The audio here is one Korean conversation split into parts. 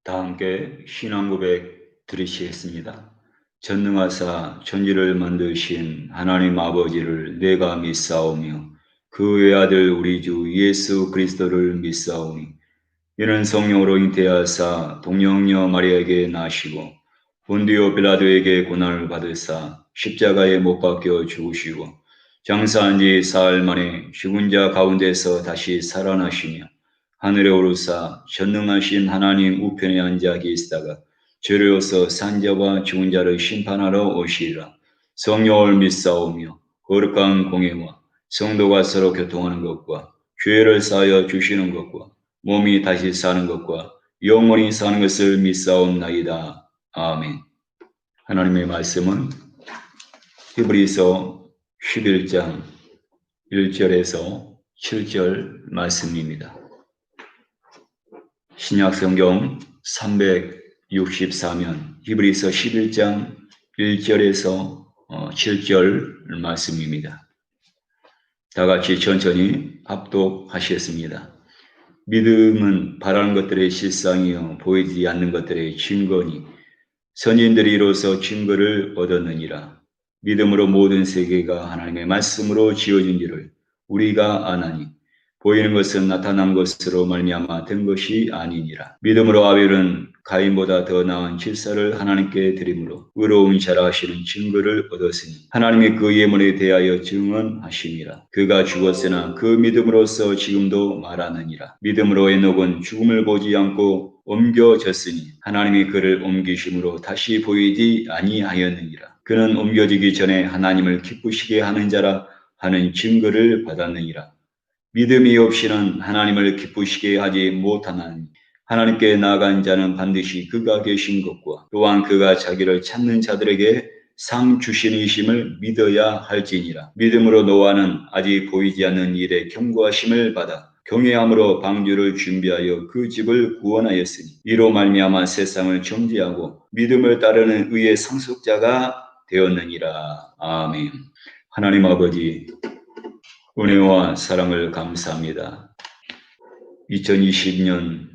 다 함께 신앙 고백 드리시겠습니다. 전능하사 천지를 만드신 하나님 아버지를 내가 믿사오며 그 외아들 우리 주 예수 그리스도를 믿사오니 이는 성령으로 잉태하사 동정녀 마리아에게 나시고 본디오 빌라도에게 고난을 받으사 십자가에 못 박혀 죽으시고 장사한 지 사흘 만에 죽은 자 가운데서 다시 살아나시며 하늘에 오르사 전능하신 하나님 우편에 앉아 계시다가 죄로서 산자와 죽은 자를 심판하러 오시리라. 성령을 믿사오며 거룩한 공예와 성도가 서로 교통하는 것과 죄를 사하여 주시는 것과 몸이 다시 사는 것과 영원히 사는 것을 믿사옵나이다. 아멘. 하나님의 말씀은 히브리서 11장 1절에서 7절 말씀입니다. 신약성경 364면 히브리서 11장 1절에서 7절 말씀입니다. 다 같이 천천히 합독하시겠습니다. 믿음은 바라는 것들의 실상이요 보이지 않는 것들의 증거니 선인들이 이로써 증거를 얻었느니라. 믿음으로 모든 세계가 하나님의 말씀으로 지어진지를 우리가 아나니 보이는 것은 나타난 것으로 말미암아 된 것이 아니니라. 믿음으로 아벨은 가인보다 더 나은 질사를 하나님께 드림으로 의로운 자라 하시는 증거를 얻었으니 하나님이 그 예물에 대하여 증언하시니라. 그가 죽었으나 그 믿음으로써 지금도 말하느니라. 믿음으로 에녹은 죽음을 보지 않고 옮겨졌으니 하나님이 그를 옮기심으로 다시 보이지 아니하였느니라. 그는 옮겨지기 전에 하나님을 기쁘시게 하는 자라 하는 증거를 받았느니라. 믿음이 없이는 하나님을 기쁘시게 하지 못하나니 하나님께 나아간 자는 반드시 그가 계신 것과 또한 그가 자기를 찾는 자들에게 상 주시는이심을 믿어야 할지니라. 믿음으로 노아는 아직 보이지 않는 일에 경고하심을 받아 경외함으로 방주를 준비하여 그 집을 구원하였으니 이로 말미암아 세상을 정죄하고 믿음을 따르는 의의 상속자가 되었느니라. 아멘. 하나님 아버지, 은혜와 사랑을 감사합니다. 2020년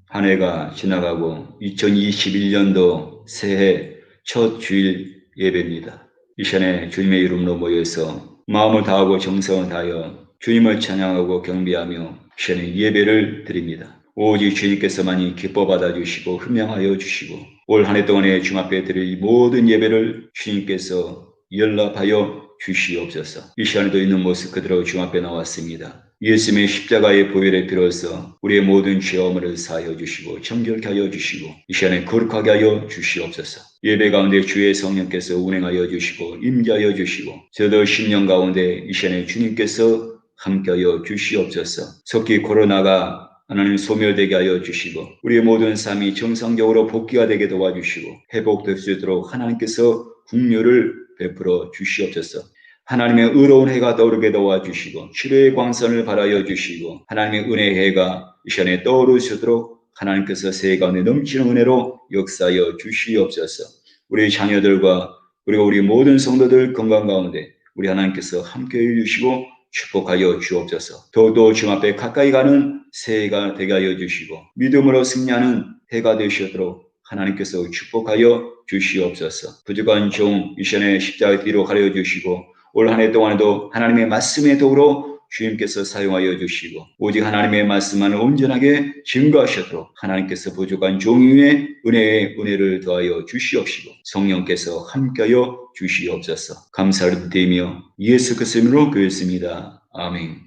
한 해가 지나가고 2021년도 새해 첫 주일 예배입니다. 이 시간에 주님의 이름으로 모여서 마음을 다하고 정성을 다하여 주님을 찬양하고 경배하며 시간에 예배를 드립니다. 오직 주님께서만이 기뻐 받아주시고 흠명하여 주시고 올 한 해 동안에 주님 앞에 드릴 모든 예배를 주님께서 연락하여 주시옵소서. 이 시간에도 있는 모습 그대로 주님 앞에 나왔습니다. 예수님의 십자가의 보혈의 피로써 우리의 모든 죄업을 사하여 주시고 정결케 하여 주시고 이 시간에 거룩하게 하여 주시옵소서. 예배 가운데 주의 성령께서 운행하여 주시고 임재하여 주시고 저도 10년 가운데 이 시간에 주님께서 함께하여 주시옵소서. 속히 코로나가 하나님 소멸되게 하여 주시고 우리의 모든 삶이 정상적으로 복귀가 되게 도와주시고 회복될 수 있도록 하나님께서 긍휼을 베풀어 주시옵소서. 하나님의 의로운 해가 떠오르게 도와주시고 치료의 광선을 발하여 주시고 하나님의 은혜의 해가 이 시간에 떠오르시도록 하나님께서 새해 가운데 넘치는 은혜로 역사하여 주시옵소서. 우리 자녀들과 그리고 우리 모든 성도들 건강 가운데 우리 하나님께서 함께해 주시고 축복하여 주옵소서. 더욱더 주님 앞에 가까이 가는 새해가 되게 하여 주시고 믿음으로 승리하는 해가 되시도록 하나님께서 축복하여 주시옵소서. 부족한 종 이 시간에 십자가 뒤로 가려 주시고 올 한 해 동안에도 하나님의 말씀의 도구로 주님께서 사용하여 주시고 오직 하나님의 말씀만을 온전하게 증거하시도록 하나님께서 부족한 종 위에 은혜를 더하여 주시옵시고 성령께서 함께하여 주시옵소서. 감사를 드리며 예수 그리스도 이름으로 기도했습니다. 아멘.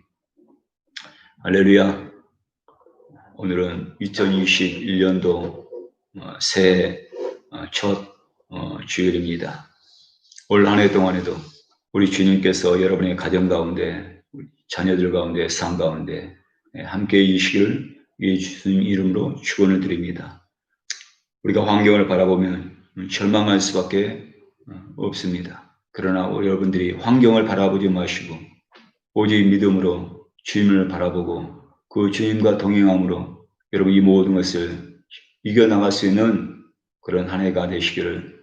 할렐루야. 오늘은 2021년도 새해 첫 주일입니다. 올 한 해 동안에도 우리 주님께서 여러분의 가정 가운데, 자녀들 가운데, 삶 가운데 함께해 주시기를 예수님 이름으로 축원을 드립니다. 우리가 환경을 바라보면 절망할 수밖에 없습니다. 그러나 여러분들이 환경을 바라보지 마시고 오직 믿음으로 주님을 바라보고 그 주님과 동행함으로 여러분 이 모든 것을 이겨나갈 수 있는 그런 한 해가 되시기를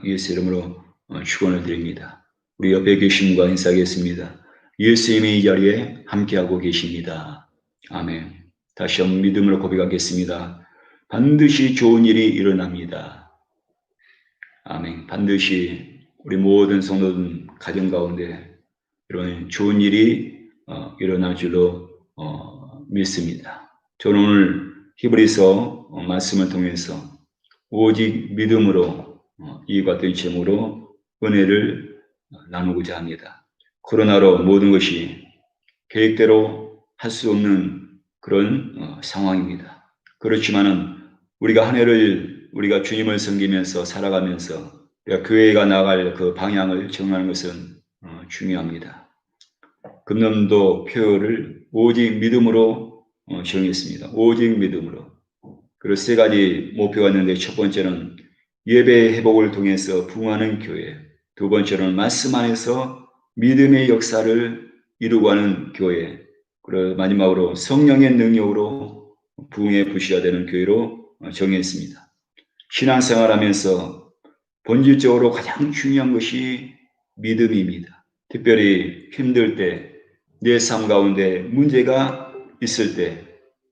예수 이름으로 축원을 드립니다. 우리 옆에 계신 분과 인사하겠습니다. 예수님이 이 자리에 함께하고 계십니다. 아멘. 다시 한번 믿음으로 고백하겠습니다. 반드시 좋은 일이 일어납니다. 아멘. 반드시 우리 모든 성도들 가정 가운데 이런 좋은 일이 일어날 줄로 믿습니다. 저는 오늘 히브리서 말씀을 통해서 오직 믿음으로 이와 같은 제목으로 은혜를 나누고자 합니다. 코로나로 모든 것이 계획대로 할 수 없는 그런 상황입니다. 그렇지만은 우리가 한 해를 우리가 주님을 섬기면서 살아가면서 우리가 교회가 나갈 그 방향을 정하는 것은 중요합니다. 금년도 표어를 오직 믿음으로 정했습니다. 오직 믿음으로. 그리고 세 가지 목표가 있는데 첫 번째는 예배 회복을 통해서 부흥하는 교회, 두 번째는 말씀 안에서 믿음의 역사를 이루고 하는 교회, 그리고 마지막으로 성령의 능력으로 부흥의 부시가 되는 교회로 정했습니다. 신앙생활하면서 본질적으로 가장 중요한 것이 믿음입니다. 특별히 힘들 때, 내 삶 가운데 문제가 있을 때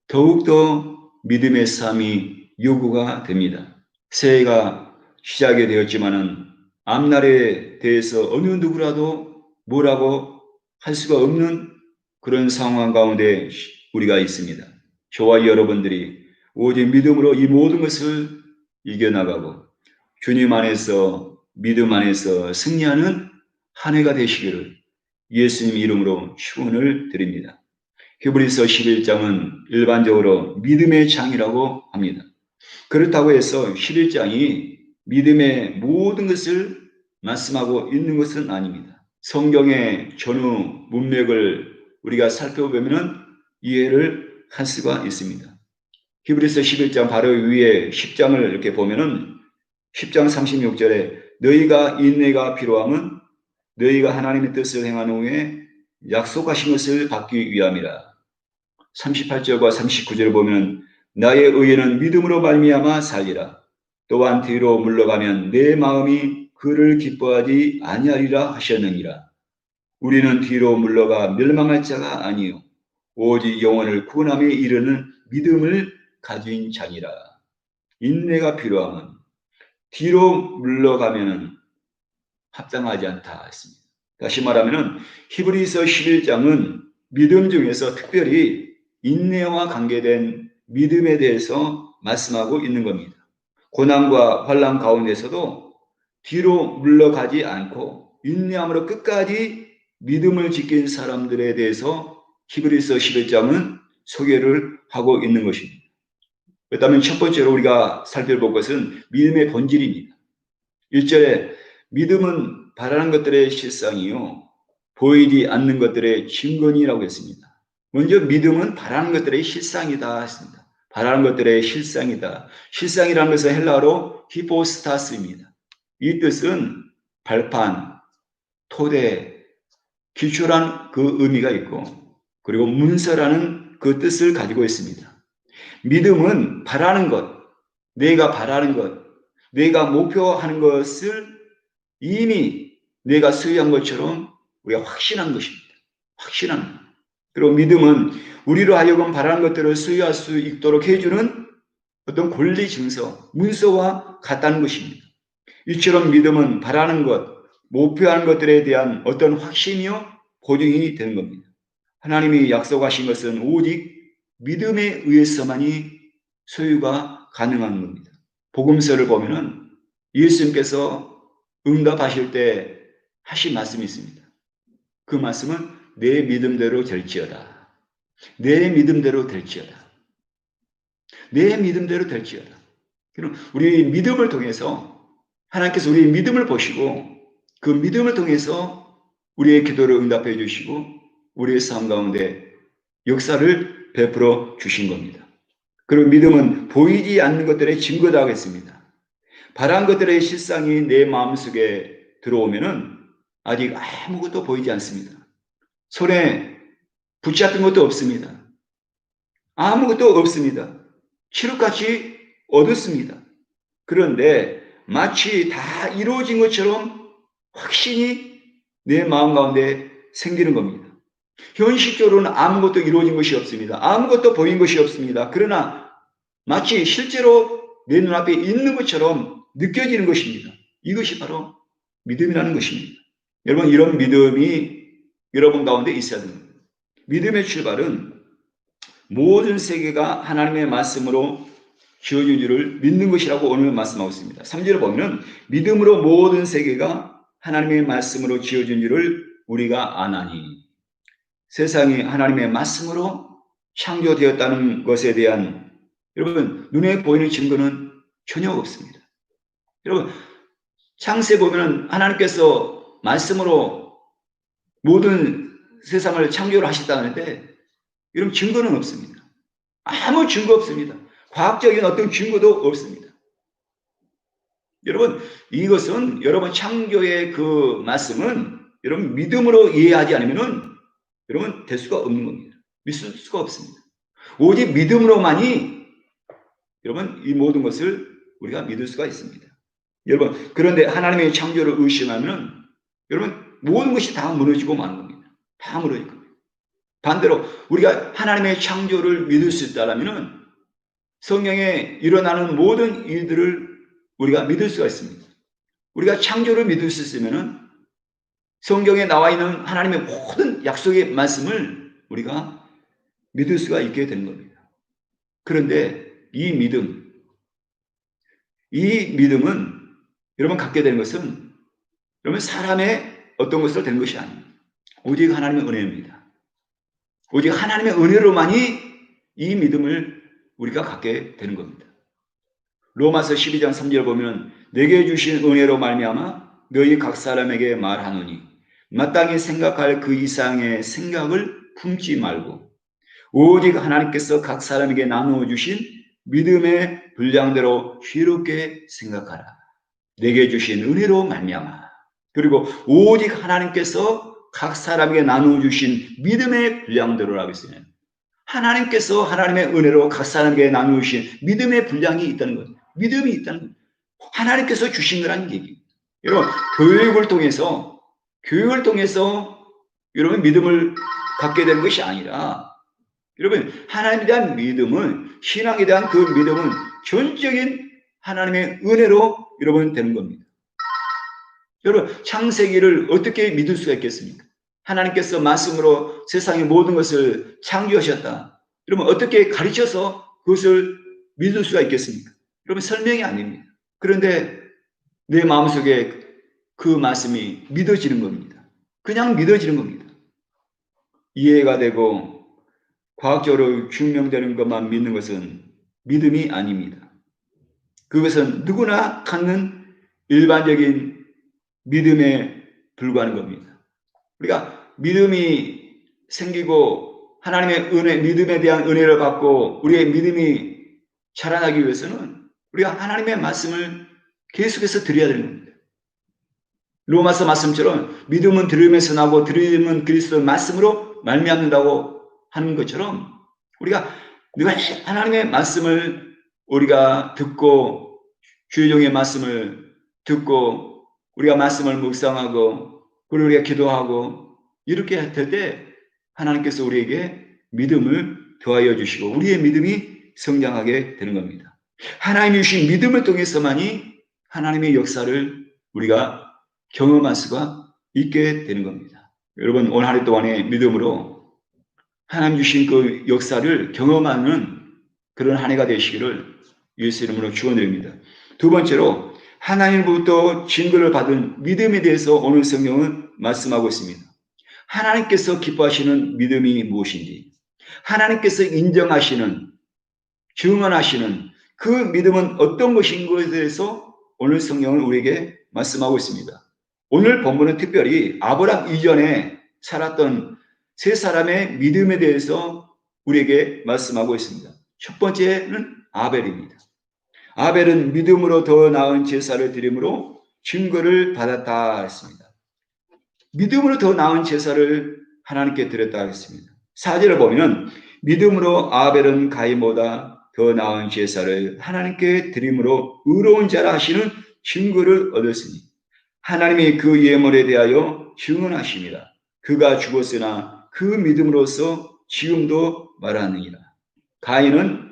더욱더 믿음의 삶이 요구가 됩니다. 새해가 시작이 되었지만은 앞날에 대해서 어느 누구라도 뭐라고 할 수가 없는 그런 상황 가운데 우리가 있습니다. 저와 여러분들이 오직 믿음으로 이 모든 것을 이겨나가고 주님 안에서 믿음 안에서 승리하는 한 해가 되시기를 예수님 이름으로 축원을 드립니다. 히브리서 11장은 일반적으로 믿음의 장이라고 합니다. 그렇다고 해서 11장이 믿음의 모든 것을 말씀하고 있는 것은 아닙니다. 성경의 전후 문맥을 우리가 살펴보면 이해를 할 수가 있습니다. 히브리서 11장 바로 위에 10장을 이렇게 보면은 10장 36절에 너희가 인내가 필요함은 너희가 하나님의 뜻을 행한 후에 약속하신 것을 받기 위함이라. 38절과 39절을 보면 나의 의인은 믿음으로 말미암아 살리라. 또한 뒤로 물러가면 내 마음이 그를 기뻐하지 아니하리라 하셨느니라. 우리는 뒤로 물러가 멸망할 자가 아니요 오직 영혼을 구원함에 이르는 믿음을 가진 자니라. 인내가 필요하면 뒤로 물러가면 합당하지 않다 했습니다. 다시 말하면 히브리서 11장은 믿음 중에서 특별히 인내와 관계된 믿음에 대해서 말씀하고 있는 겁니다. 고난과 환난 가운데서도 뒤로 물러가지 않고 인내함으로 끝까지 믿음을 지킨 사람들에 대해서 히브리서 11장은 소개를 하고 있는 것입니다. 그렇다면 첫 번째로 우리가 살펴볼 것은 믿음의 본질입니다. 1절에 믿음은 바라는 것들의 실상이요 보이지 않는 것들의 증거니라고 했습니다. 먼저 믿음은 바라는 것들의 실상이다 했습니다. 바라는 것들의 실상이다. 실상이라는 것은 헬라어로 히포스타스입니다. 이 뜻은 발판, 토대, 기초란 그 의미가 있고 그리고 문서라는 그 뜻을 가지고 있습니다. 믿음은 바라는 것, 내가 바라는 것, 내가 목표하는 것을 이미 내가 소유한 것처럼 우리가 확신한 것입니다. 확신한 것. 그리고 믿음은 우리로 하여금 바라는 것들을 소유할 수 있도록 해주는 어떤 권리 증서, 문서와 같다는 것입니다. 이처럼 믿음은 바라는 것, 목표하는 것들에 대한 어떤 확신이요 보증이 되는 겁니다. 하나님이 약속하신 것은 오직 믿음에 의해서만이 소유가 가능한 겁니다. 복음서를 보면은 예수님께서 응답하실 때 하신 말씀이 있습니다. 그 말씀은 내 믿음대로 될지어다. 내 믿음대로 될지어다. 내 믿음대로 될지어다. 그럼 우리 믿음을 통해서 하나님께서 우리의 믿음을 보시고 그 믿음을 통해서 우리의 기도를 응답해 주시고 우리의 삶 가운데 역사를 베풀어 주신 겁니다. 그리고 믿음은 보이지 않는 것들의 증거다 하겠습니다. 바란 것들의 실상이 내 마음속에 들어오면은 아직 아무것도 보이지 않습니다. 손에 붙잡힌 것도 없습니다. 아무것도 없습니다. 칠흑같이 어둡습니다. 그런데 마치 다 이루어진 것처럼 확신이 내 마음 가운데 생기는 겁니다. 현실적으로는 아무것도 이루어진 것이 없습니다. 아무것도 보인 것이 없습니다. 그러나 마치 실제로 내 눈앞에 있는 것처럼 느껴지는 것입니다. 이것이 바로 믿음이라는 것입니다. 여러분, 이런 믿음이 여러분 가운데 있어야 됩니다. 믿음의 출발은 모든 세계가 하나님의 말씀으로 지어진 줄을 믿는 것이라고 오늘 말씀하고 있습니다. 3절을 보면 믿음으로 모든 세계가 하나님의 말씀으로 지어진 줄을 우리가 아나니. 세상이 하나님의 말씀으로 창조되었다는 것에 대한 여러분 눈에 보이는 증거는 전혀 없습니다. 여러분 창세에 보면 하나님께서 말씀으로 모든 세상을 창조를 하셨다는데 여러분 증거는 없습니다. 아무 증거 없습니다. 과학적인 어떤 증거도 없습니다. 여러분 이것은 여러분 창조의 그 말씀은 여러분 믿음으로 이해하지 않으면 여러분 될 수가 없는 겁니다. 믿을 수가 없습니다. 오직 믿음으로만이 여러분 이 모든 것을 우리가 믿을 수가 있습니다. 여러분 그런데 하나님의 창조를 의심하면 여러분 모든 것이 다 무너지고 마는 겁니다. 다 무너질 겁니다. 반대로 우리가 하나님의 창조를 믿을 수 있다면 성경에 일어나는 모든 일들을 우리가 믿을 수가 있습니다. 우리가 창조를 믿을 수 있으면 성경에 나와 있는 하나님의 모든 약속의 말씀을 우리가 믿을 수가 있게 되는 겁니다. 그런데 이 믿음은 여러분 갖게 되는 것은 여러분 사람의 어떤 것으로 되는 것이 아닙니다. 오직 하나님의 은혜입니다. 오직 하나님의 은혜로만이 이 믿음을 우리가 갖게 되는 겁니다. 로마서 12장 3절 보면 내게 주신 은혜로 말미암아 너희 각 사람에게 말하노니 마땅히 생각할 그 이상의 생각을 품지 말고 오직 하나님께서 각 사람에게 나누어 주신 믿음의 분량대로 지혜롭게 생각하라. 내게 주신 은혜로 말미암아. 그리고 오직 하나님께서 각 사람에게 나누어 주신 믿음의 분량대로라고 했어요. 하나님께서 하나님의 은혜로 각 사람에게 나누어 주신 믿음의 분량이 있다는 거예요. 믿음이 있다는 거예요. 하나님께서 주신 거라는 얘기예요. 여러분 교육을 통해서 여러분 믿음을 갖게 되는 것이 아니라 여러분 하나님에 대한 믿음은 신앙에 대한 그 믿음은 전적인 하나님의 은혜로 여러분 되는 겁니다. 여러분 창세기를 어떻게 믿을 수가 있겠습니까? 하나님께서 말씀으로 세상의 모든 것을 창조하셨다. 여러분 어떻게 가르쳐서 그것을 믿을 수가 있겠습니까? 여러분 설명이 아닙니다. 그런데 내 마음속에 그 말씀이 믿어지는 겁니다. 그냥 믿어지는 겁니다. 이해가 되고 과학적으로 증명되는 것만 믿는 것은 믿음이 아닙니다. 그것은 누구나 갖는 일반적인 믿음에 불과한 겁니다. 우리가 믿음이 생기고 하나님의 은혜, 믿음에 대한 은혜를 받고 우리의 믿음이 자라나기 위해서는 우리가 하나님의 말씀을 계속해서 드려야 되는 겁니다. 로마서 말씀처럼 믿음은 들음에서 나고 들음은 그리스도의 말씀으로 말미암는다고 하는 것처럼 우리가 늘 하나님의 말씀을 우리가 듣고 주의 종의 말씀을 듣고 우리가 말씀을 묵상하고 그리고 우리가 기도하고 이렇게 할 때 하나님께서 우리에게 믿음을 더하여 주시고 우리의 믿음이 성장하게 되는 겁니다. 하나님이 주신 믿음을 통해서만이 하나님의 역사를 우리가 경험할 수가 있게 되는 겁니다. 여러분 오늘 하루 동안의 믿음으로 하나님 주신 그 역사를 경험하는 그런 한 해가 되시기를 예수 이름으로 축원드립니다. 두 번째로 하나님으로부터 증거를 받은 믿음에 대해서 오늘 성경은 말씀하고 있습니다. 하나님께서 기뻐하시는 믿음이 무엇인지 하나님께서 인정하시는 증언하시는 그 믿음은 어떤 것인 것에 대해서 오늘 성경은 우리에게 말씀하고 있습니다. 오늘 본문은 특별히 아브라함 이전에 살았던 세 사람의 믿음에 대해서 우리에게 말씀하고 있습니다. 첫 번째는 아벨입니다. 아벨은 믿음으로 더 나은 제사를 드림으로 증거를 받았다 했습니다. 믿음으로 더 나은 제사를 하나님께 드렸다 했습니다. 4절을 보면 믿음으로 아벨은 가인보다 더 나은 제사를 하나님께 드림으로 의로운 자라 하시는 증거를 얻었으니 하나님이 그 예물에 대하여 증언하시니라. 그가 죽었으나 그 믿음으로써 지금도 말하느니라. 가인은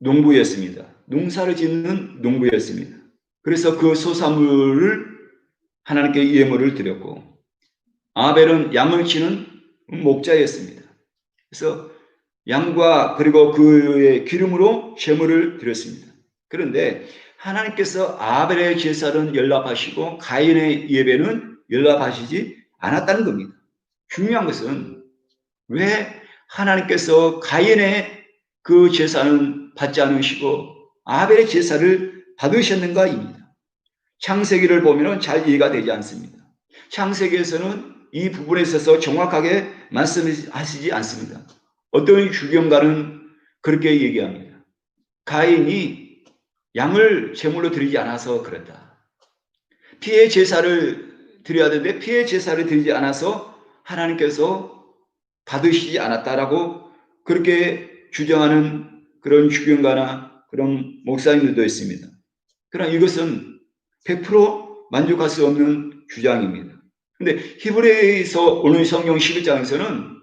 농부였습니다. 농사를 짓는 농부였습니다. 그래서 그 소산물을 하나님께 예물을 드렸고, 아벨은 양을 치는 목자였습니다. 그래서 양과 그리고 그의 기름으로 제물을 드렸습니다. 그런데 하나님께서 아벨의 제사는 연락하시고 가인의 예배는 연락하시지 않았다는 겁니다. 중요한 것은 왜 하나님께서 가인의 그 제사는 받지 않으시고 아벨의 제사를 받으셨는가입니다. 창세기를 보면 잘 이해가 되지 않습니다. 창세기에서는 이 부분에 있어서 정확하게 말씀하시지 않습니다. 어떤 주경가는 그렇게 얘기합니다. 가인이 양을 제물로 드리지 않아서 그랬다. 피의 제사를 드려야 되는데 피의 제사를 드리지 않아서 하나님께서 받으시지 않았다라고 그렇게 주장하는 그런 주경가나 그런 목사님들도 있습니다. 그러나 이것은 100% 만족할 수 없는 주장입니다. 근데 히브리서 오늘 성경 11장에서는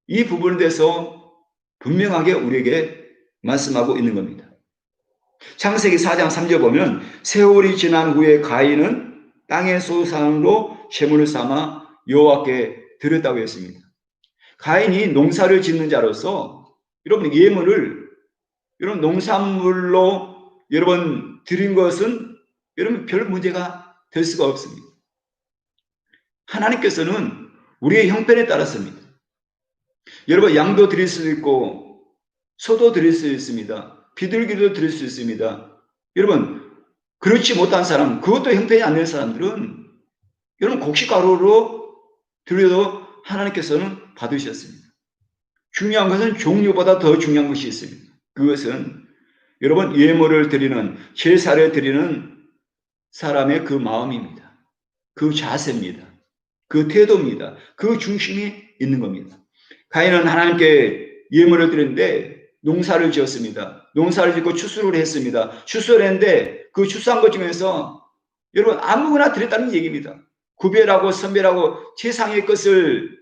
이 부분에 대해서 분명하게 우리에게 말씀하고 있는 겁니다. 창세기 4장 3절 보면 세월이 지난 후에 가인은 땅의 소산으로 제물을 삼아 여호와께 드렸다고 했습니다. 가인이 농사를 짓는 자로서 여러분 예물을 여러분 농산물로 여러분 드린 것은 여러분 별 문제가 될 수가 없습니다. 하나님께서는 우리의 형편에 따랐습니다. 여러분 양도 드릴 수 있고 소도 드릴 수 있습니다. 비둘기도 드릴 수 있습니다. 여러분 그렇지 못한 사람, 그것도 형편이 안 되는 사람들은 여러분 곡식가루로 드려도 하나님께서는 받으셨습니다. 중요한 것은 종류보다 더 중요한 것이 있습니다. 그것은 여러분 예물을 드리는, 제사를 드리는 사람의 그 마음입니다. 그 자세입니다. 그 태도입니다. 그 중심이 있는 겁니다. 가인은 하나님께 예물을 드렸는데 농사를 지었습니다. 농사를 짓고 추수를 했습니다. 추수를 했는데 그 추수한 것 중에서 여러분 아무거나 드렸다는 얘기입니다. 구별하고 선별하고 세상의 것을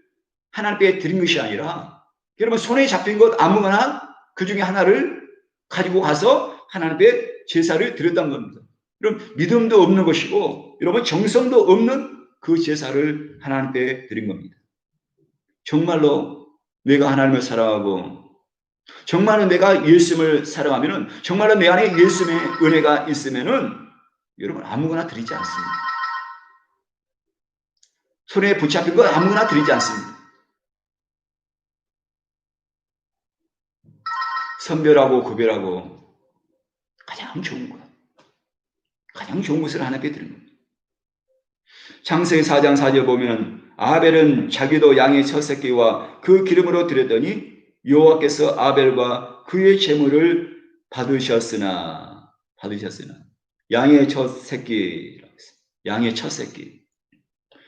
하나님께 드린 것이 아니라 여러분 손에 잡힌 것 아무거나 그 중에 하나를 가지고 가서 하나님께 제사를 드렸다는 겁니다. 여러분 믿음도 없는 것이고 여러분 정성도 없는 그 제사를 하나님께 드린 겁니다. 정말로 내가 하나님을 사랑하고 정말로 내가 예수님을 사랑하면은 정말로 내 안에 예수님의 은혜가 있으면은 여러분 아무거나 드리지 않습니다. 손에 붙잡힌 거 아무거나 드리지 않습니다. 선별하고 구별하고 가장 좋은 것, 가장 좋은 것을 하나님께 드리는 겁니다. 창세기 4장 4절 보면 아벨은 자기도 양의 첫 새끼와 그 기름으로 드렸더니 여호와께서 아벨과 그의 제물을 받으셨으나 양의 첫 새끼라고 했습니다. 양의 첫 새끼,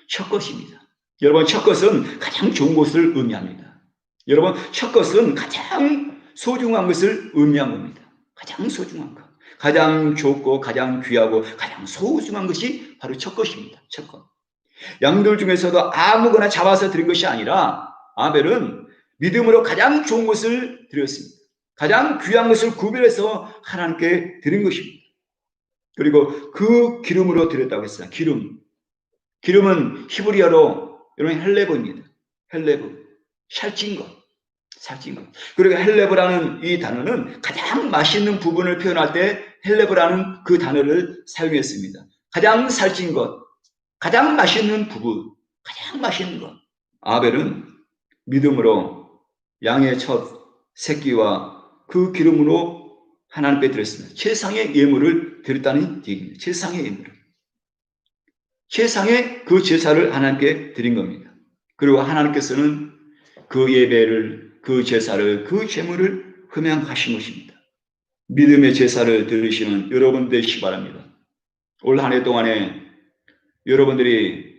첫 것입니다. 여러분 첫 것은 가장 좋은 것을 의미합니다. 여러분 첫 것은 가장 소중한 것을 의미한 겁니다. 가장 소중한 것, 가장 좋고 가장 귀하고 가장 소중한 것이 바로 첫 것입니다. 첫 것. 양들 중에서도 아무거나 잡아서 드린 것이 아니라 아벨은 믿음으로 가장 좋은 것을 드렸습니다. 가장 귀한 것을 구별해서 하나님께 드린 것입니다. 그리고 그 기름으로 드렸다고 했어요. 기름은 히브리어로 여러분 헬레브입니다. 헬레브, 살찐 것. 그리고 헬레브라는 이 단어는 가장 맛있는 부분을 표현할 때 헬레브라는 그 단어를 사용했습니다. 가장 살찐 것, 가장 맛있는 부분, 가장 맛있는 것. 아벨은 믿음으로 양의 첫 새끼와 그 기름으로 하나님께 드렸습니다. 최상의 예물을 드렸다는 얘기입니다. 최상의 예물을. 최상의 그 제사를 하나님께 드린 겁니다. 그리고 하나님께서는 그 예배를, 그 제사를, 그 제물을 흠양하신 것입니다. 믿음의 제사를 드리시는 여러분 되시기 바랍니다. 올 한 해 동안에 여러분들이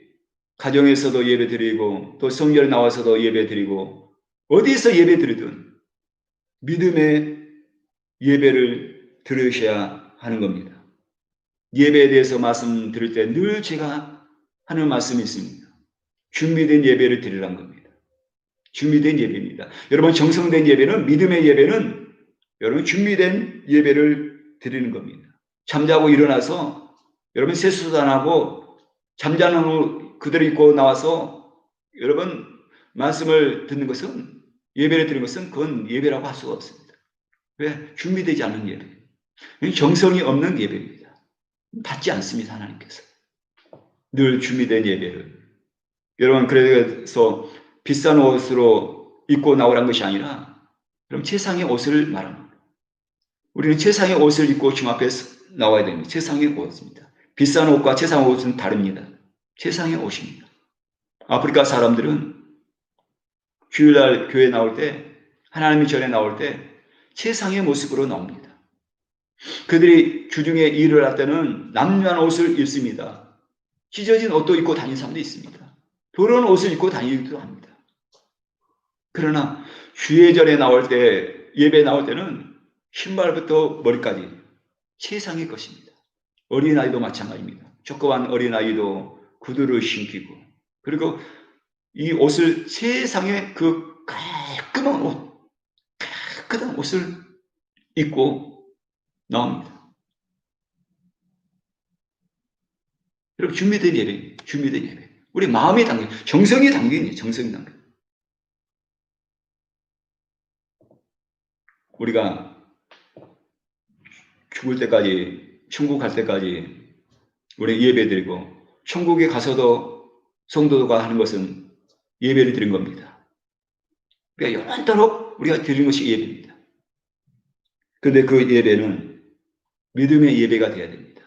가정에서도 예배 드리고 또 성전에 나와서도 예배 드리고 어디서 예배 드리든 믿음의 예배를 드리셔야 하는 겁니다. 예배에 대해서 말씀드릴 때 늘 제가 하는 말씀이 있습니다. 준비된 예배를 드리라는 겁니다. 준비된 예배입니다. 여러분 정성된 예배는 믿음의 예배는 여러분 준비된 예배를 드리는 겁니다. 잠자고 일어나서 여러분 세수도 안 하고 잠자는 옷 그대로 입고 나와서 여러분 말씀을 듣는 것은 예배를 드리는 것은 그건 예배라고 할 수가 없습니다. 왜? 준비되지 않은 예배. 정성이 없는 예배입니다. 받지 않습니다. 하나님께서. 늘 준비된 예배를. 여러분 그래서 비싼 옷으로 입고 나오란 것이 아니라 그럼 최상의 옷을 말합니다. 우리는 최상의 옷을 입고 주님 앞에 나와야 됩니다. 최상의 옷입니다. 비싼 옷과 최상의 옷은 다릅니다. 최상의 옷입니다. 아프리카 사람들은 주일날 교회 나올 때 하나님의 전에 나올 때 최상의 모습으로 나옵니다. 그들이 주중에 일을 할 때는 남루한 옷을 입습니다. 찢어진 옷도 입고 다니는 사람도 있습니다. 더러운 옷을 입고 다니기도 합니다. 그러나 주예전에 나올 때 예배 나올 때는 신발부터 머리까지 최상의 것입니다. 어린아이도 마찬가지입니다. 조그만 어린아이도 구두를 신기고 그리고 이 옷을 최상의 그 깨끗한 옷을 입고 나옵니다. 여러분 준비된 예배, 준비된 예배. 우리 마음이 담긴, 정성이 담긴, 정성이 담긴. 우리가 죽을 때까지, 천국 갈 때까지 우리 예배 드리고 천국에 가서도 성도가 하는 것은 예배를 드린 겁니다. 그러니까 영원토록 우리가 드리는 것이 예배입니다. 그런데 그 예배는 믿음의 예배가 되어야 됩니다.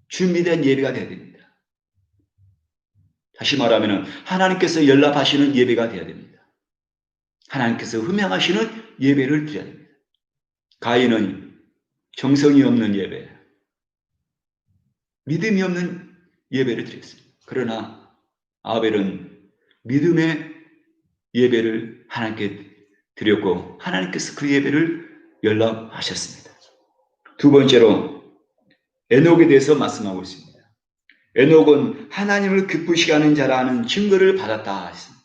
준비된 예배가 되어야 됩니다. 다시 말하면 하나님께서 연락하시는 예배가 되어야 됩니다. 하나님께서 흠양하시는 예배를 드려야 됩니다. 가인은 정성이 없는 예배, 믿음이 없는 예배를 드렸습니다. 그러나 아벨은 믿음의 예배를 하나님께 드렸고 하나님께서 그 예배를 연락하셨습니다. 두 번째로 에녹에 대해서 말씀하고 있습니다. 에녹은 하나님을 기쁘시게 하는 자라는 증거를 받았다 했습니다.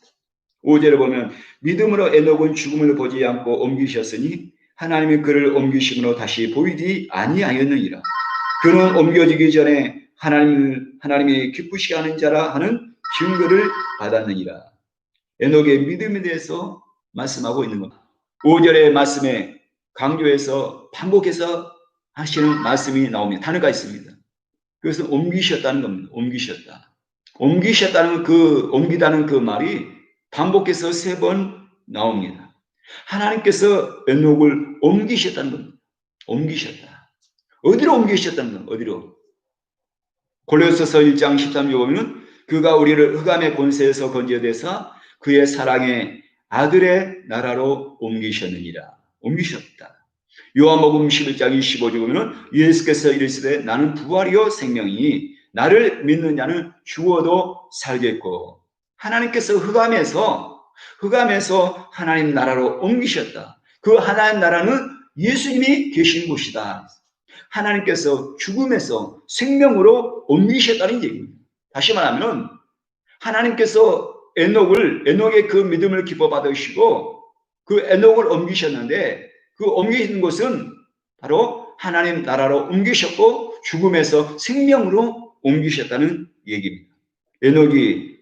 5절에 보면 믿음으로 에녹은 죽음을 보지 않고 옮기셨으니 하나님이 그를 옮기심으로 다시 보이지 아니하였느니라. 그는 옮겨지기 전에 하나님이 기쁘시게 하는 자라 하는 증거를 받았느니라. 에녹의 믿음에 대해서 말씀하고 있는 겁니다. 5절의 말씀에 강조해서 반복해서 하시는 말씀이 나옵니다. 단어가 있습니다. 그것은 옮기셨다는 겁니다. 옮기셨다. 옮기셨다는 옮기다는 그 말이 반복해서 3번 나옵니다. 하나님께서 에녹을 옮기셨다는 겁니다. 옮기셨다. 어디로 옮기셨다는 겁니다. 어디로? 골로새서 1장 13절 보면 그가 우리를 흑암의 권세에서 건져내서 그의 사랑의 아들의 나라로 옮기셨느니라. 옮기셨다. 요한복음 11장 25절 보면 예수께서 이르시되 나는 부활이요 생명이니 나를 믿는 자는 죽어도 살겠고 하나님께서 흑암에서 하나님 나라로 옮기셨다. 그 하나님 나라는 예수님이 계신 곳이다. 하나님께서 죽음에서 생명으로 옮기셨다는 얘기입니다. 다시 말하면 하나님께서 에녹의 그 믿음을 기뻐 받으시고 그 에녹을 옮기셨는데 그 옮기신 곳은 바로 하나님 나라로 옮기셨고 죽음에서 생명으로 옮기셨다는 얘기입니다. 에녹이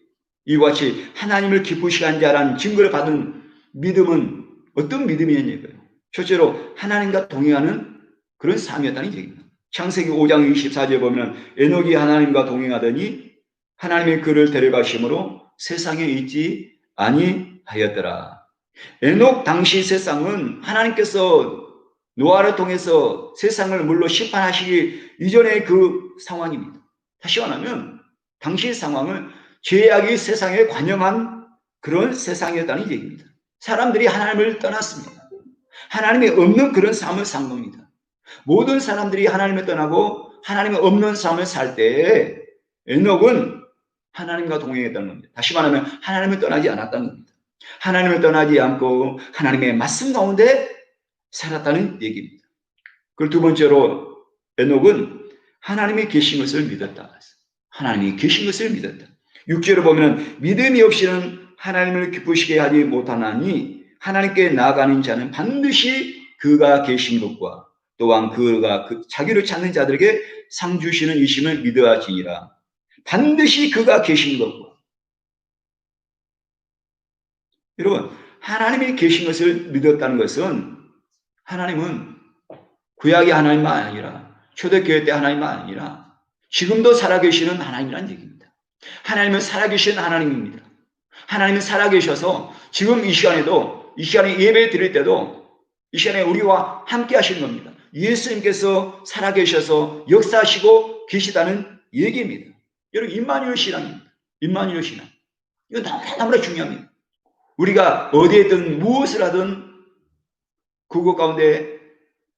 이와 같이 하나님을 기쁘시게 한 자라는 증거를 받은 믿음은 어떤 믿음이냐고요. 첫째로 하나님과 동행하는 그런 삶이었다는 얘기입니다. 창세기 5장 24절에 보면 에녹이 하나님과 동행하더니 하나님이 그를 데려가심으로 세상에 있지 아니하였더라. 에녹 당시 세상은 하나님께서 노아를 통해서 세상을 물로 심판하시기 이전의 그 상황입니다. 다시 말하면 당시 상황은 죄악이 세상에 관영한 그런 세상이었다는 얘기입니다. 사람들이 하나님을 떠났습니다. 하나님이 없는 그런 삶을 산 겁니다. 모든 사람들이 하나님을 떠나고 하나님이 없는 삶을 살 때에 에녹은 하나님과 동행했다는 겁니다. 다시 말하면 하나님을 떠나지 않았다는 겁니다. 하나님을 떠나지 않고 하나님의 말씀 가운데 살았다는 얘기입니다. 그리고 두 번째로 에녹은 하나님이 계신 것을 믿었다. 하나님이 계신 것을 믿었다. 6절을 보면 믿음이 없이는 하나님을 기쁘시게 하지 못하나니 하나님께 나아가는 자는 반드시 그가 계신 것과 또한 그가 자기를 찾는 자들에게 상 주시는 이심을 믿어야지니라. 반드시 그가 계신 것과. 여러분, 하나님이 계신 것을 믿었다는 것은 하나님은 구약의 하나님만 아니라 초대교회 때 하나님만 아니라 지금도 살아계시는 하나님이라는 얘기입니다. 하나님은 살아계신 하나님입니다. 하나님은 살아계셔서 지금 이 시간에 예배 드릴 때도 이 시간에 우리와 함께 하시는 겁니다. 예수님께서 살아계셔서 역사하시고 계시다는 얘기입니다. 여러분, 임마누엘 신앙입니다. 임마누엘 신앙. 이거 너무나 중요합니다. 우리가 어디에든 무엇을 하든 그것 가운데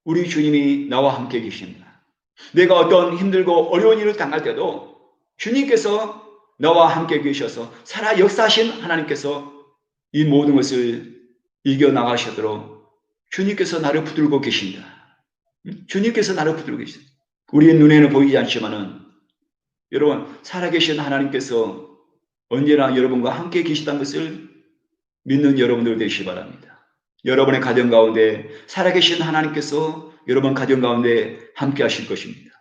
우리 주님이 나와 함께 계십니다. 내가 어떤 힘들고 어려운 일을 당할 때도 주님께서 나와 함께 계셔서 살아 역사하신 하나님께서 이 모든 것을 이겨나가시도록 주님께서 나를 붙들고 계신다. 주님께서 나를 붙들고 계신다. 우리의 눈에는 보이지 않지만은 여러분, 살아계신 하나님께서 언제나 여러분과 함께 계시다는 것을 믿는 여러분들 되시기 바랍니다. 여러분의 가정 가운데 살아계신 하나님께서 여러분 가정 가운데 함께 하실 것입니다.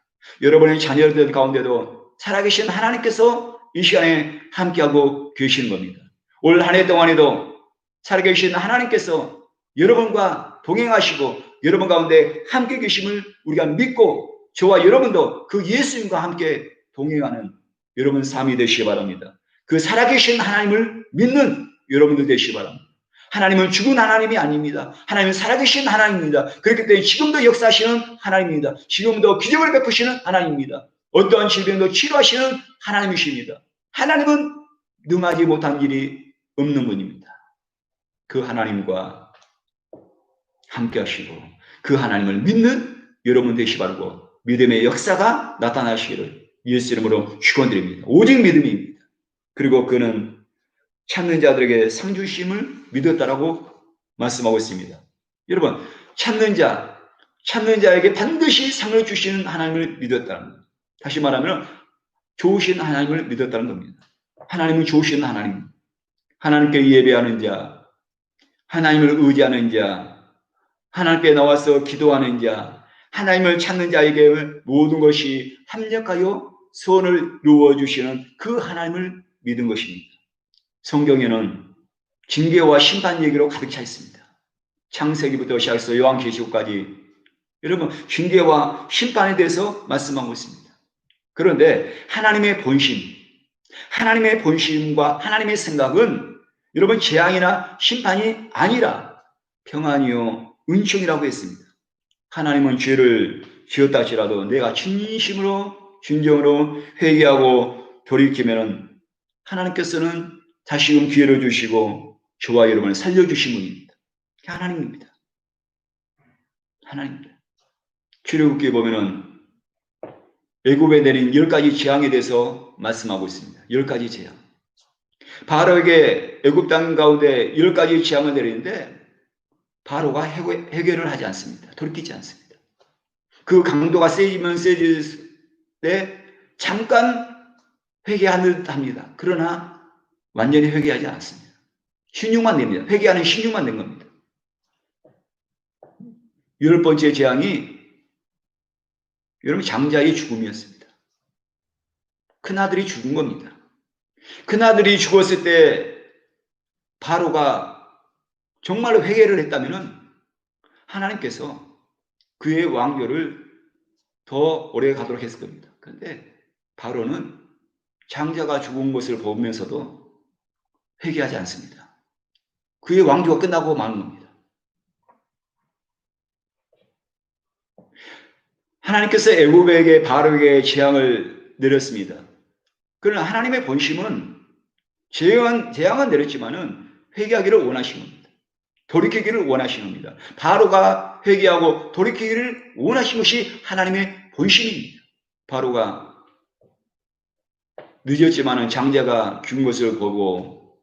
여러분의 자녀들 가운데도 살아계신 하나님께서 이 시간에 함께하고 계시는 겁니다. 올 한 해 동안에도 살아계신 하나님께서 여러분과 동행하시고 여러분 가운데 함께 계심을 우리가 믿고 저와 여러분도 그 예수님과 함께 동행하는 여러분 삶이 되시기 바랍니다. 그 살아계신 하나님을 믿는 여러분들 되시기 바랍니다. 하나님은 죽은 하나님이 아닙니다. 하나님은 살아계신 하나님입니다. 그렇기 때문에 지금도 역사하시는 하나님입니다. 지금도 기적을 베푸시는 하나님입니다. 어떠한 질병도 치료하시는 하나님이십니다. 하나님은 능하지 못한 일이 없는 분입니다. 그 하나님과 함께 하시고 그 하나님을 믿는 여러분 되시기 바라고 믿음의 역사가 나타나시기를 예수 이름으로 축원드립니다. 오직 믿음입니다. 그리고 그는 찾는 자들에게 상 주심을 믿었다라고 말씀하고 있습니다. 여러분, 찾는 자에게 반드시 상을 주시는 하나님을 믿었다는 겁니다. 다시 말하면 좋으신 하나님을 믿었다는 겁니다. 하나님은 좋으신 하나님, 하나님께 예배하는 자, 하나님을 의지하는 자, 하나님께 나와서 기도하는 자, 하나님을 찾는 자에게 모든 것이 합력하여 소원을 이루어주시는 그 하나님을 믿은 것입니다. 성경에는 징계와 심판 얘기로 가득 차 있습니다. 창세기부터 시작해서 요한계시록까지 여러분 징계와 심판에 대해서 말씀하고 있습니다. 그런데 하나님의 본심과 하나님의 생각은 여러분 재앙이나 심판이 아니라 평안이요 은총이라고 했습니다. 하나님은 죄를 지었다 할지라도 내가 진정으로 회개하고 돌이키면 하나님께서는 다시금 기회를 주시고 저와 여러분을 살려주신 분입니다. 하나님입니다. 하나님입니다. 출애굽기에 보면은 애굽에 내린 10가지 재앙에 대해서 말씀하고 있습니다. 10가지 재앙. 바로에게 애굽 땅 가운데 10가지 재앙을 내리는데 바로가 해결을 하지 않습니다. 돌이키지 않습니다. 그 강도가 세지면 세질 때 잠깐 회개하는 듯 합니다. 그러나 완전히 회개하지 않습니다. 신용만 냅니다. 회개하는 신용만 낸 겁니다. 10번째 재앙이 여러분 장자의 죽음이었습니다. 큰아들이 죽은 겁니다. 큰아들이 죽었을 때 바로가 정말로 회개를 했다면 하나님께서 그의 왕조를 더 오래 가도록 했을 겁니다. 그런데 바로는 장자가 죽은 것을 보면서도 회개하지 않습니다. 그의 왕조가 끝나고 마는 겁니다. 하나님께서 애굽에게 바로에게 재앙을 내렸습니다. 그러나 하나님의 본심은 재앙은 내렸지만은 회개하기를 원하신 겁니다. 돌이키기를 원하신 겁니다. 바로가 회개하고 돌이키기를 원하신 것이 하나님의 본심입니다. 바로가 늦었지만은 장자가 죽은 것을 보고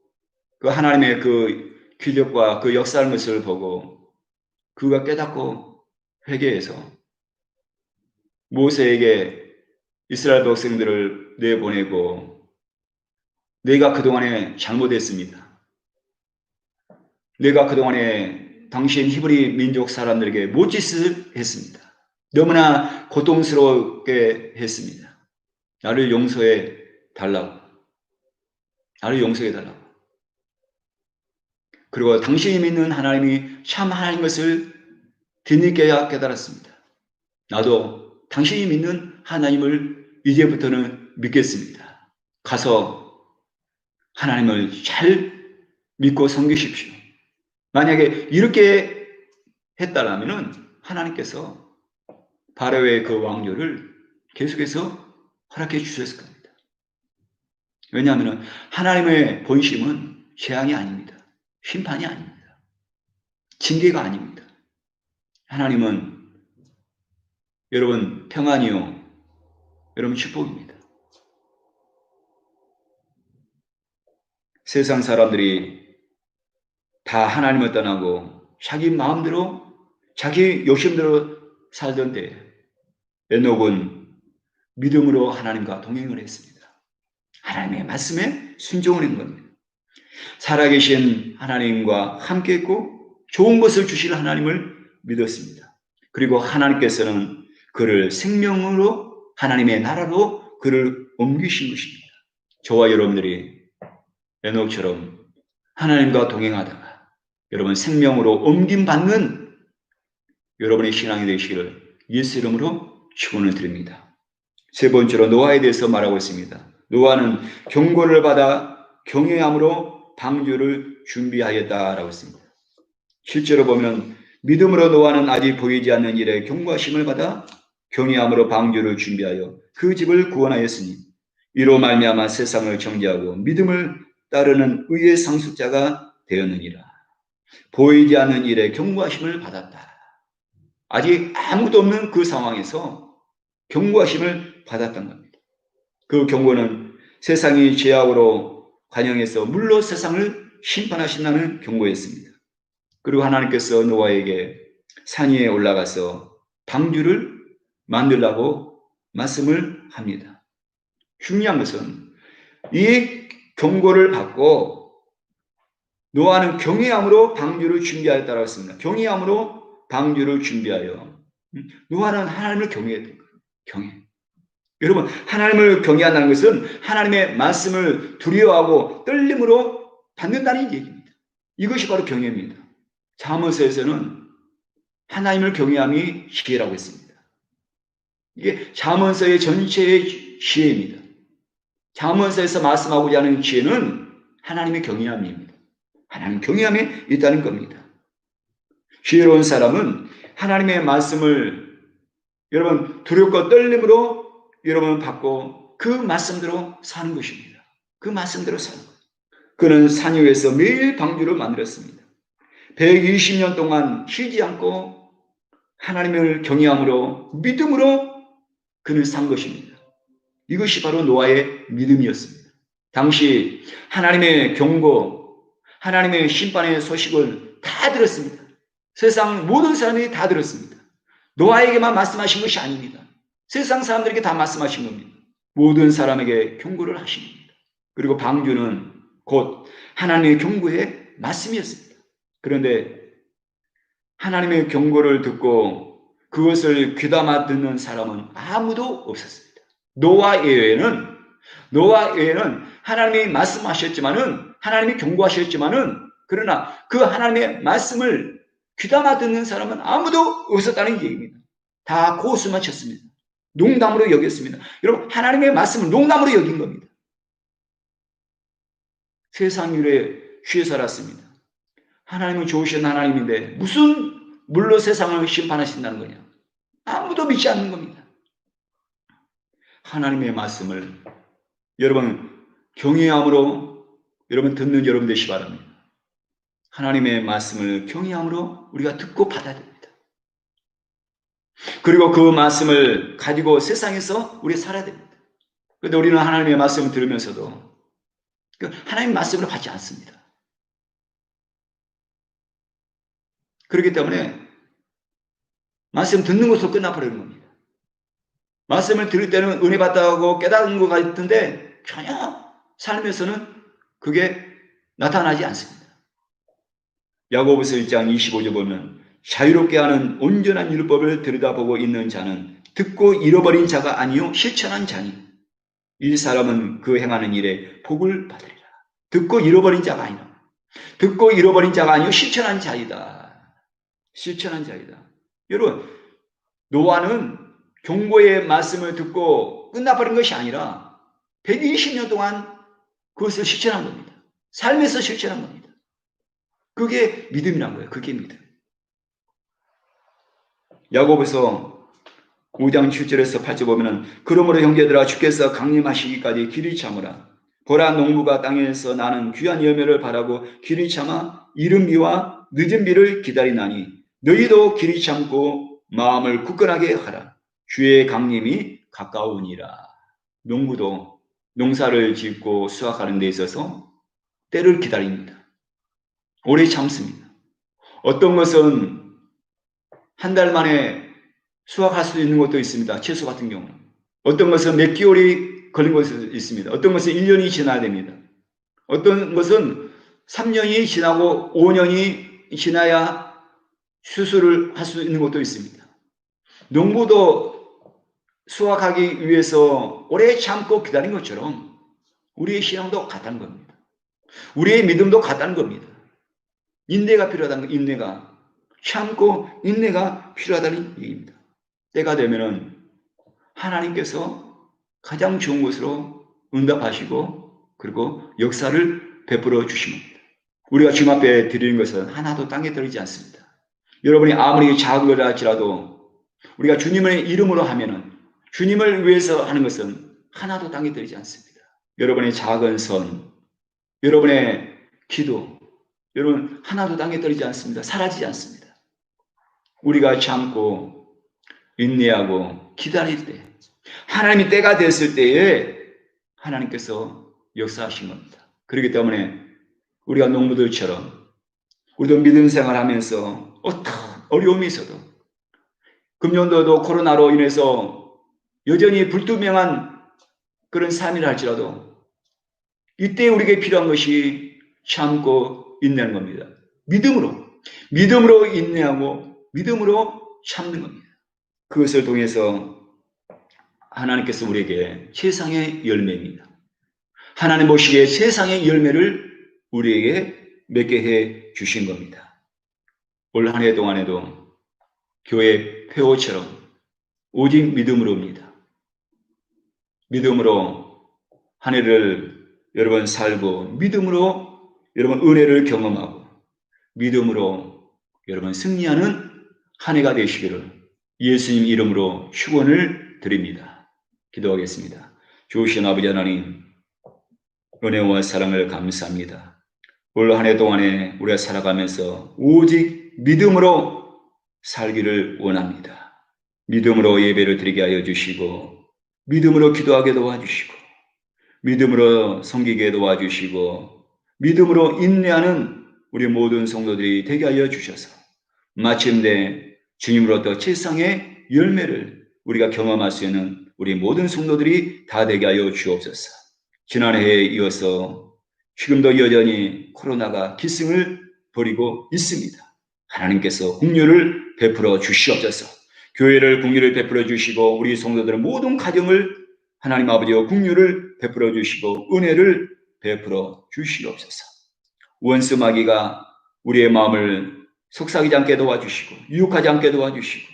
그 하나님의 그 기적과 그 역사하는 것을 보고 그가 깨닫고 회개해서 모세에게 이스라엘 백성들을 내보내고 내가 그동안에 잘못했습니다. 내가 그동안에 당시엔 히브리 민족 사람들에게 못짓을 했습니다. 너무나 고통스럽게 했습니다. 나를 용서해 달라고. 나를 용서해 달라고. 그리고 당신이 믿는 하나님이 참 하나님인 것을 뒤늦게야 깨달았습니다. 나도 당신이 믿는 하나님을 이제부터는 믿겠습니다. 가서 하나님을 잘 믿고 섬기십시오. 만약에 이렇게 했다라면 하나님께서 바로의 그 왕조를 계속해서 허락해 주셨을 겁니다. 왜냐하면 하나님의 본심은 재앙이 아닙니다. 심판이 아닙니다. 징계가 아닙니다. 하나님은 여러분 평안이요. 여러분 축복입니다. 세상 사람들이 다 하나님을 떠나고 자기 마음대로 자기 욕심대로 살던 때 에녹은 믿음으로 하나님과 동행을 했습니다. 하나님의 말씀에 순종을 한 겁니다. 살아계신 하나님과 함께했고 좋은 것을 주실 하나님을 믿었습니다. 그리고 하나님께서는 그를 생명으로 하나님의 나라로 그를 옮기신 것입니다. 저와 여러분들이 에녹처럼 하나님과 동행하다가 여러분 생명으로 옮김받는 여러분의 신앙이 되시기를 예수 이름으로 축원을 드립니다. 세 번째로 노아에 대해서 말하고 있습니다. 노아는 경고를 받아 경외함으로 방주를 준비하였다라고 했습니다. 실제로 보면 믿음으로 노아는 아직 보이지 않는 일에 경고하심을 받아 경외함으로 방주를 준비하여 그 집을 구원하였으니 이로 말미암아 세상을 정죄하고 믿음을 따르는 의의 상속자가 되었느니라. 보이지 않는 일에 경고하심을 받았다. 아직 아무도 없는 그 상황에서 경고하심을 받았던 겁니다. 그 경고는 세상이 죄악으로 관영해서 물로 세상을 심판하신다는 경고였습니다. 그리고 하나님께서 노아에게 산 위에 올라가서 방주를 만들라고 말씀을 합니다. 중요한 것은 이 경고를 받고 노아는 경외함으로 방주를 준비하였다고 했습니다. 경외함으로 방주를 준비하여 노아는 하나님을 경외했던 거예요. 경외. 여러분 하나님을 경외한다는 것은 하나님의 말씀을 두려워하고 떨림으로 받는다는 얘기입니다. 이것이 바로 경외입니다. 잠언서에서는 하나님을 경외함이 지혜라고 했습니다. 이게 잠언서의 전체의 지혜입니다. 잠언서에서 말씀하고자 하는 지혜는 하나님의 경외함입니다. 하나님 경외함에 있다는 겁니다. 지혜로운 사람은 하나님의 말씀을 여러분 두렵고 떨림으로 여러분 받고 그 말씀대로 사는 것입니다. 그 말씀대로 사는 것. 그는 산 위에서 매일 방주를 만들었습니다. 120년 동안 쉬지 않고 하나님을 경외함으로 믿음으로 그는 산 것입니다. 이것이 바로 노아의 믿음이었습니다. 당시 하나님의 경고, 하나님의 심판의 소식을 다 들었습니다. 세상 모든 사람들이 다 들었습니다. 노아에게만 말씀하신 것이 아닙니다. 세상 사람들에게 다 말씀하신 겁니다. 모든 사람에게 경고를 하신 겁니다. 그리고 방주는 곧 하나님의 경고의 말씀이었습니다. 그런데 하나님의 경고를 듣고 그것을 귀담아 듣는 사람은 아무도 없었습니다. 노아 외에는 하나님이 말씀하셨지만은 하나님이 경고하셨지만은 그러나 그 하나님의 말씀을 귀담아 듣는 사람은 아무도 없었다는 얘기입니다. 다 고수만 쳤습니다. 농담으로 여겼습니다. 여러분 하나님의 말씀을 농담으로 여긴 겁니다. 세상 일에 취해 살았습니다. 하나님은 좋으신 하나님인데 무슨 물로 세상을 심판하신다는 거냐. 아무도 믿지 않는 겁니다. 하나님의 말씀을 여러분 경외함으로 여러분 듣는 여러분 되시기 바랍니다. 하나님의 말씀을 경외함으로 우리가 듣고 받아야 됩니다. 그리고 그 말씀을 가지고 세상에서 우리 살아야 됩니다. 그런데 우리는 하나님의 말씀을 들으면서도 하나님의 말씀을 받지 않습니다. 그렇기 때문에 말씀 듣는 것으로 끝나버리는 겁니다. 말씀을 들을 때는 은혜 받다고 깨달은 것 같은데 전혀 삶에서는 그게 나타나지 않습니다. 야고보서 1장 25절 보면 자유롭게 하는 온전한 율법을 들여다보고 있는 자는 듣고 잃어버린 자가 아니요 실천한 자니 이 사람은 그 행하는 일에 복을 받으리라. 듣고 잃어버린 자가 아니라 듣고 잃어버린 자가 아니요 실천한 자이다. 실천한 자이다. 여러분, 노아는 경고의 말씀을 듣고 끝나버린 것이 아니라 120년 동안 그것을 실천한 겁니다. 삶에서 실천한 겁니다. 그게 믿음이란 거예요. 그게 믿음. 야고보서 5장 7절에서 8절 보면은 그러므로 형제들아 주께서 강림하시기까지 길이 참으라. 보라 농부가 땅에서 나는 귀한 열매를 바라고 길이 참아 이른 비와 늦은 비를 기다리나니 너희도 길이 참고 마음을 굳건하게 하라. 주의 강림이 가까우니라. 농부도 농사를 짓고 수확하는 데 있어서 때를 기다립니다. 오래 참습니다. 어떤 것은 한 달 만에 수확할 수 있는 것도 있습니다. 채소 같은 경우는. 어떤 것은 몇 개월이 걸린 것도 있습니다. 어떤 것은 1년이 지나야 됩니다. 어떤 것은 3년이 지나고 5년이 지나야 수술을 할 수 있는 것도 있습니다. 농부도 수확하기 위해서 오래 참고 기다린 것처럼 우리의 신앙도 같다는 겁니다. 우리의 믿음도 같다는 겁니다. 인내가 필요하다는 거, 인내가. 참고 인내가 필요하다는 얘기입니다. 때가 되면은 하나님께서 가장 좋은 것으로 응답하시고 그리고 역사를 베풀어 주십니다. 우리가 주님 앞에 드리는 것은 하나도 땅에 떨어지지 않습니다. 여러분이 아무리 작은 것이라 할지라도 우리가 주님의 이름으로 하면은 주님을 위해서 하는 것은 하나도 땅에 떨어지지 않습니다. 여러분의 작은 선, 여러분의 기도, 여러분 하나도 땅에 떨어지지 않습니다. 사라지지 않습니다. 우리가 참고 인내하고 기다릴 때 하나님이 때가 됐을 때에 하나님께서 역사하신 겁니다. 그렇기 때문에 우리가 농부들처럼 우리도 믿음 생활하면서 어떤 어려움이 있어도 금년도도 코로나로 인해서 여전히 불투명한 그런 삶이라 할지라도 이때 우리에게 필요한 것이 참고 인내하는 겁니다. 믿음으로 인내하고 믿음으로 참는 겁니다. 그것을 통해서 하나님께서 우리에게 세상의 열매입니다. 하나님 보시기에 세상의 열매를 우리에게 맺게 해 주신 겁니다. 올 한 해 동안에도 교회 회오처럼 오직 믿음으로입니다. 믿음으로 한 해를 여러분 살고 믿음으로 여러분 은혜를 경험하고 믿음으로 여러분 승리하는 한 해가 되시기를 예수님 이름으로 축원을 드립니다. 기도하겠습니다. 좋으신 아버지 하나님, 은혜와 사랑을 감사합니다. 올 한 해 동안에 우리가 살아가면서 오직 믿음으로 살기를 원합니다. 믿음으로 예배를 드리게 하여 주시고 믿음으로 기도하게 도와주시고 믿음으로 섬기게 도와주시고 믿음으로 인내하는 우리 모든 성도들이 되게 하여 주셔서 마침내 주님으로부터 세상의 열매를 우리가 경험할 수 있는 우리 모든 성도들이 다 되게 하여 주옵소서. 지난해에 이어서 지금도 여전히 코로나가 기승을 부리고 있습니다. 하나님께서 긍휼을 베풀어 주시옵소서. 교회를 긍휼을 베풀어 주시고 우리 성도들의 모든 가정을 하나님 아버지와 긍휼을 베풀어 주시고 은혜를 베풀어 주시옵소서. 원수 마귀가 우리의 마음을 속삭이지 않게 도와주시고 유혹하지 않게 도와주시고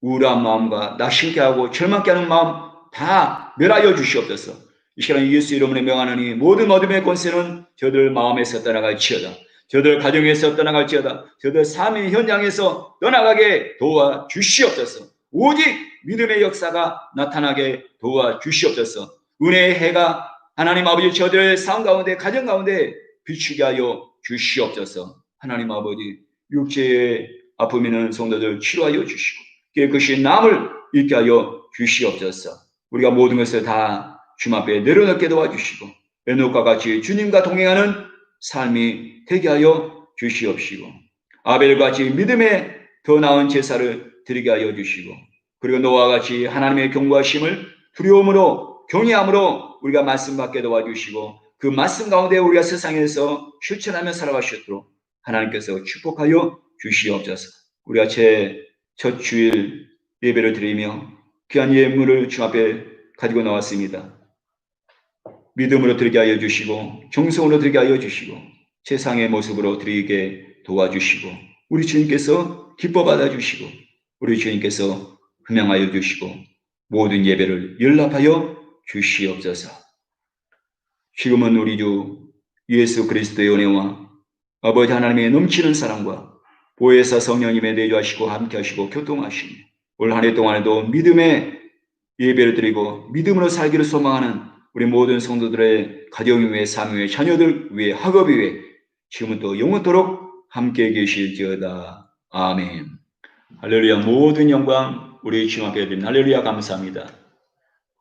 우울한 마음과 낙심케 하고 절망케 하는 마음 다 멸하여 주시옵소서. 이 시간에 예수 이름으로 명하노니 모든 어둠의 권세는 저들 마음에서 떠나갈지어다. 저들 가정에서 떠나갈지어다. 저들 삶의 현장에서 떠나가게 도와주시옵소서. 오직 믿음의 역사가 나타나게 도와주시옵소서. 은혜의 해가 하나님 아버지 저들의 삶 가운데 가정 가운데 비추게 하여 주시옵소서. 하나님 아버지 육체의 아픔 있는 성도들 치료하여 주시고 깨끗이 남을 있게 하여 주시옵소서. 우리가 모든 것을 다 주님 앞에 내려놓게 도와주시고 에녹과 같이 주님과 동행하는 삶이 되게 하여 주시옵시고 아벨같이 믿음에 더 나은 제사를 드리게 하여 주시고 그리고 노아와 같이 하나님의 경고하심을 두려움으로 경외함으로 우리가 말씀 받게 도와주시고 그 말씀 가운데 우리가 세상에서 실천하며 살아가시도록 하나님께서 축복하여 주시옵소서. 우리가 첫 주일 예배를 드리며 귀한 예물을 주 앞에 가지고 나왔습니다. 믿음으로 드리게 하여 주시고 정성으로 드리게 하여 주시고 세상의 모습으로 드리게 도와주시고 우리 주님께서 기뻐 받아주시고 우리 주님께서 흠양하여 주시고 모든 예배를 연락하여 주시옵소서. 지금은 우리 주 예수 그리스도의 은혜와 아버지 하나님의 넘치는 사랑과 보혜사 성령님의 내주하시고 함께하시고 교통하시며 올 한 해 동안에도 믿음의 예배를 드리고 믿음으로 살기를 소망하는 우리 모든 성도들의 가정 위에 삶 위에 자녀들 위에 학업 위에 지금은 또 영원토록 함께 계실지어다. 아멘. 할렐루야. 모든 영광 우리 주님 앞에 드립니다. 할렐루야. 감사합니다.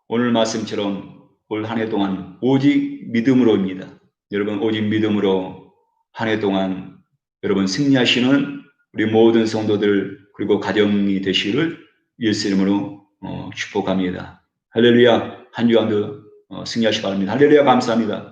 오늘 말씀처럼 올 한 해 동안 오직 믿음으로입니다. 여러분 오직 믿음으로 한 해 동안 여러분 승리하시는 우리 모든 성도들 그리고 가정이 되시기를 예수 이름으로 축복합니다. 할렐루야. 한 주간도 승리하시기 바랍니다. 할렐루야. 감사합니다.